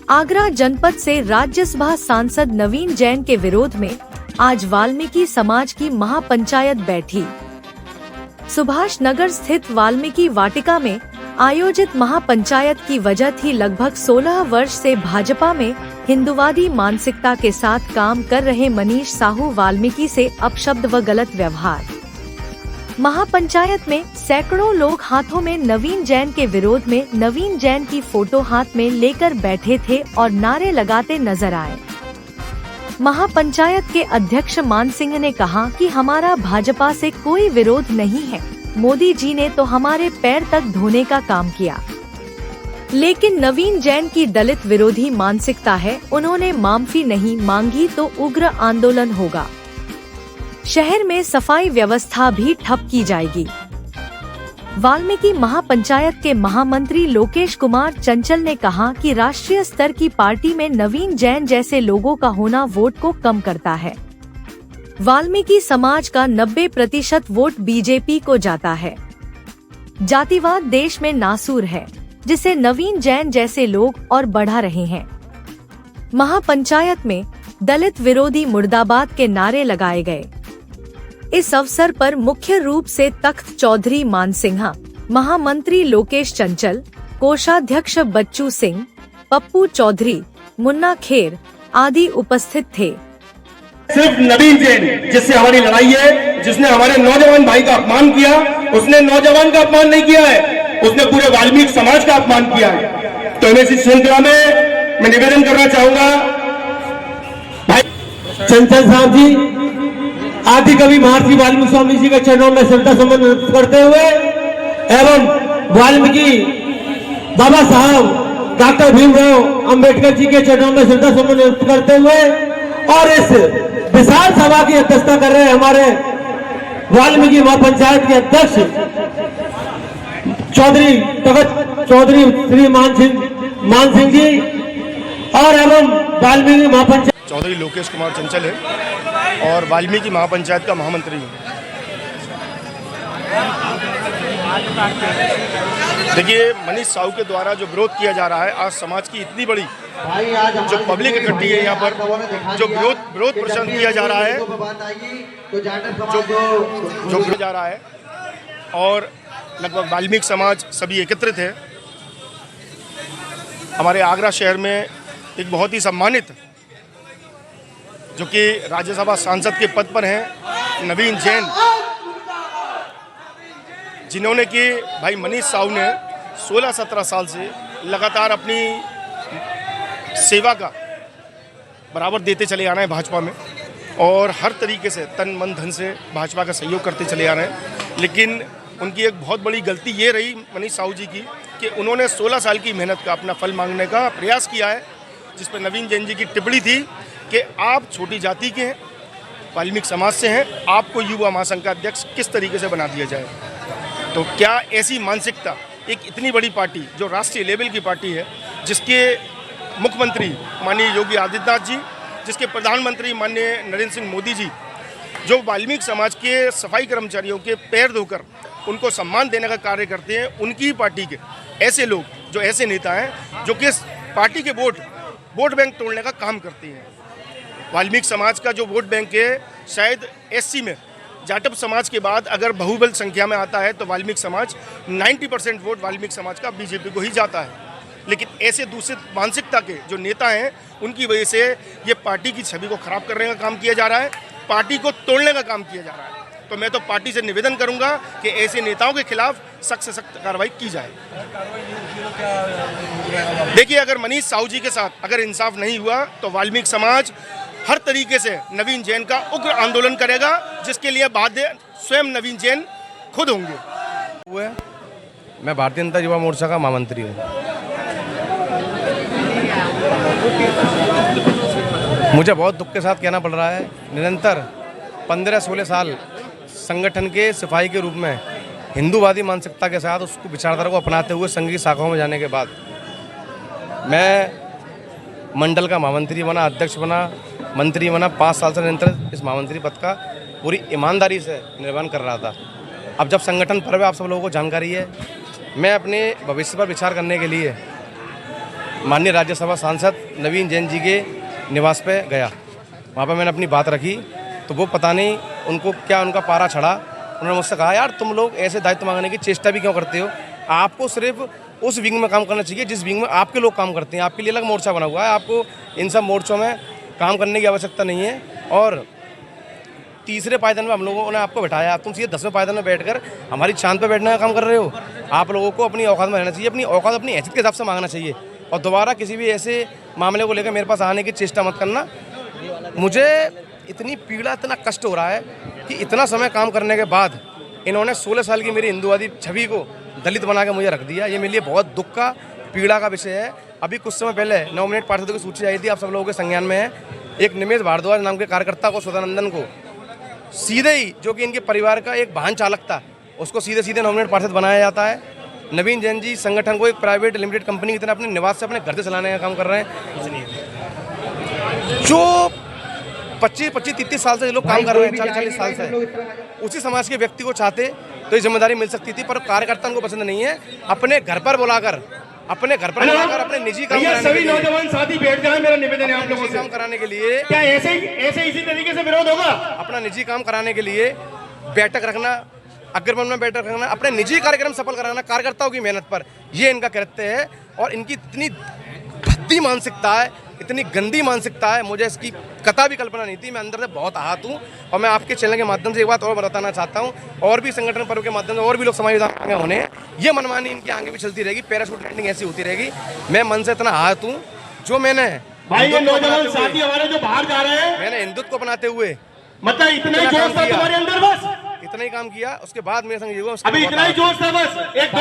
आगरा जनपद से राज्यसभा सांसद नवीन जैन के विरोध में आज वाल्मीकि समाज की महापंचायत बैठी। सुभाष नगर स्थित वाल्मीकि वाटिका में आयोजित महापंचायत की वजह थी लगभग 16 वर्ष से भाजपा में हिंदुवादी मानसिकता के साथ काम कर रहे मनीष साहू वाल्मीकि से अपशब्द व गलत व्यवहार। महापंचायत में सैकड़ों लोग हाथों में नवीन जैन के विरोध में नवीन जैन की फोटो हाथ में लेकर बैठे थे और नारे लगाते नजर आए। महापंचायत के अध्यक्ष मान सिंह ने कहा कि हमारा भाजपा से कोई विरोध नहीं है, मोदी जी ने तो हमारे पैर तक धोने का काम किया, लेकिन नवीन जैन की दलित विरोधी मानसिकता है, उन्होंने माफी नहीं मांगी तो उग्र आंदोलन होगा। शहर में सफाई व्यवस्था भी ठप की जाएगी। वाल्मीकि महापंचायत के महामंत्री लोकेश कुमार चंचल ने कहा कि राष्ट्रीय स्तर की पार्टी में नवीन जैन जैसे लोगों का होना वोट को कम करता है। वाल्मीकि समाज का 90% वोट बीजेपी को जाता है। जातिवाद देश में नासूर है, जिसे नवीन जैन जैसे लोग और बढ़ा रहे हैं। महापंचायत में दलित विरोधी मुर्दाबाद के नारे लगाए गए। इस अवसर पर मुख्य रूप से तख्त चौधरी मान सिंह, महामंत्री लोकेश चंचल, कोषाध्यक्ष बच्चू सिंह, पप्पू चौधरी, मुन्ना खेर आदि उपस्थित थे। सिर्फ नवीन जैन जिससे हमारी लड़ाई है, जिसने हमारे नौजवान भाई का अपमान किया, उसने नौजवान का अपमान नहीं किया है, उसने पूरे वाल्मीकि समाज का अपमान किया है। तो इस श्रृंखला में मैं निवेदन करना चाहूंगा, भाई चंचल साहब जी, आदि कवि महर्षि वाल्मीकि स्वामी जी के चरणों में श्रद्धा सुमन करते हुए एवं वाल्मीकि बाबा साहब डॉक्टर भीमराव अंबेडकर जी के चरणों में श्रद्धा सुमन करते हुए और इस विशाल सभा की अध्यक्षता कर रहे हमारे वाल्मीकि महापंचायत के अध्यक्ष चौधरी श्री मान सिंह जी और एवं वाल्मीकि महापंचायत चौधरी लोकेश कुमार चंचल है और वाल्मीकि महापंचायत का महामंत्री हूँ। देखिए, मनीष साहू के द्वारा जो विरोध किया जा रहा है, आज समाज की इतनी बड़ी जो पब्लिक इकट्ठी है, यहाँ पर जो विरोध प्रदर्शन किया जा रहा है, जो किया जा रहा है और लगभग वाल्मीकि समाज सभी एकत्रित है। हमारे आगरा शहर में एक बहुत ही सम्मानित जो कि राज्यसभा सांसद के पद पर हैं नवीन जैन, जिन्होंने कि भाई मनीष साहू ने 16-17 साल से लगातार अपनी सेवा का बराबर देते चले आ रहे हैं भाजपा में और हर तरीके से तन मन धन से भाजपा का सहयोग करते चले आ रहे हैं। लेकिन उनकी एक बहुत बड़ी गलती ये रही मनीष साहू जी की कि उन्होंने 16 साल की मेहनत का अपना फल मांगने का प्रयास किया है, जिस पर नवीन जैन जी की टिप्पणी थी कि आप छोटी जाति के हैं, वाल्मीकि समाज से हैं, आपको युवा महासंघ का अध्यक्ष किस तरीके से बना दिया जाए। तो क्या ऐसी मानसिकता एक इतनी बड़ी पार्टी जो राष्ट्रीय लेवल की पार्टी है, जिसके मुख्यमंत्री माननीय योगी आदित्यनाथ जी, जिसके प्रधानमंत्री माननीय नरेंद्र सिंह मोदी जी, जो वाल्मीकि समाज के सफाई कर्मचारियों के पैर धोकर उनको सम्मान देने का कार्य करते हैं, उनकी पार्टी के ऐसे लोग, जो ऐसे नेता हैं जो कि पार्टी के वोट बैंक तोड़ने का काम करते हैं। वाल्मीकि समाज का जो वोट बैंक है, शायद एससी में जाटव समाज के बाद अगर बहुबल संख्या में आता है तो वाल्मीकि समाज 90% वोट वाल्मीकि समाज का बीजेपी को ही जाता है। लेकिन ऐसे दूसरे मानसिकता के जो नेता हैं, उनकी वजह से ये पार्टी की छवि को खराब करने का काम किया जा रहा है, पार्टी को तोड़ने का काम किया जा रहा है। तो मैं तो पार्टी से निवेदन करूंगा कि ऐसे नेताओं के खिलाफ सख्त से सख्त कार्रवाई की जाए। देखिए, अगर मनीष साहू जी के साथ अगर इंसाफ नहीं हुआ तो वाल्मीकि समाज हर तरीके से नवीन जैन का उग्र आंदोलन करेगा, जिसके लिए बाध्य स्वयं नवीन जैन खुद होंगे। मैं भारतीय जनता युवा मोर्चा का महामंत्री हूँ। मुझे बहुत दुख के साथ कहना पड़ रहा है, निरंतर 15-16 साल संगठन के सिपाही के रूप में हिंदूवादी मानसिकता के साथ उसको विचारधारा को अपनाते हुए संघ की शाखाओं में जाने के बाद मैं मंडल का महामंत्री बना, अध्यक्ष बना, मंत्री बना। 5 साल से निरंतर इस महामंत्री पद का पूरी ईमानदारी से निर्वहन कर रहा था। अब जब संगठन पर्व, आप सब लोगों को जानकारी है, मैं अपने भविष्य पर विचार करने के लिए माननीय राज्यसभा सांसद नवीन जैन जी के निवास पे गया। वहाँ पे मैंने अपनी बात रखी तो वो पता नहीं उनको क्या उनका पारा चढ़ा। उन्होंने मुझसे कहा यार तुम लोग ऐसे दायित्व मांगने की चेष्टा भी क्यों करते हो, आपको सिर्फ उस विंग में काम करना चाहिए जिस विंग में आपके लोग काम करते हैं। आपके लिए अलग मोर्चा बना हुआ है, आपको इन सब मोर्चों में काम करने की आवश्यकता नहीं है। और तीसरे पायदान में हम लोगों ने आपको बैठाया, तुम सीधे 10वें पायदान में बैठकर हमारी चांद पे बैठने का काम कर रहे हो। आप लोगों को अपनी औकात में रहना चाहिए, अपनी औकात अपनी हैसियत के हिसाब से मांगना चाहिए और दोबारा किसी भी ऐसे मामले को लेकर मेरे पास आने की चेष्टा मत करना। मुझे इतनी पीड़ा, इतना कष्ट हो रहा है कि इतना समय काम करने के बाद इन्होंने 16 साल की मेरी हिंदूवादी छवि को दलित बना के मुझे रख दिया। ये मेरे लिए बहुत दुख का, पीड़ा का विषय है। अभी कुछ समय पहले नॉमिनेट पार्षदों की सूची आई थी, आप सब लोगों के संज्ञान में है। एक निमेश भारद्वाज नाम के कार्यकर्ता को, सदानंदन को सीधे ही, जो कि इनके परिवार का एक वाहन चालक था, उसको सीधे सीधे नॉमिनेट पार्षद बनाया जाता है। नवीन जैन जी संगठन को एक प्राइवेट लिमिटेड कंपनी की तरह अपने निवास से अपने घर से चलाने का काम कर रहे हैं। जो 25-30 साल से ये लोग काम कर रहे हैं, 40-40 साल से, उसी समाज के व्यक्ति को चाहते तो ये जिम्मेदारी मिल सकती थी, पर कार्यकर्ता को पसंद नहीं है। अपने घर पर बुलाकर अपने निजी काम कराने सभी नौजवान साथी बैठ जाए, मेरा निवेदन है आप लोगों से। काम कराने के लिए क्या ऐसे इसी तरीके से विरोध होगा? अपना निजी काम कराने के लिए बैठक रखना, अग्रवन में बैठक रखना, अपने निजी कार्यक्रम सफल कराना कार्यकर्ताओं की मेहनत पर, ये इनका कृत्य है। और इनकी इतनी भद्दी मानसिकता है, इतनी गंदी मानसिकता है, मुझे इसकी कथा भी कल्पना नहीं थी। मैं अंदर से बहुत आहत हूँ। और मैं आपके चैनल के माध्यम से एक बात और बताना चाहता हूँ, और भी संगठन पर्व के माध्यम से और भी लोग समाज आगे होने हैं, ये मनमानी इनकी आगे भी चलती रहेगी, पैराशूट लैंडिंग ऐसी होती रहेगी। मैं मन से इतना आहत हूँ। जो मैंने भाई ये नौजवान साथी हमारे जो बाहर जा रहे हैं, मैंने हिंदुत्व को अपनाते हुए मतलब इतना ही जोश था तुम्हारे अंदर, बस इतना ही काम किया। उसके बाद मेरे संग ये हुआ, अभी इतना ही जोश था, बस एक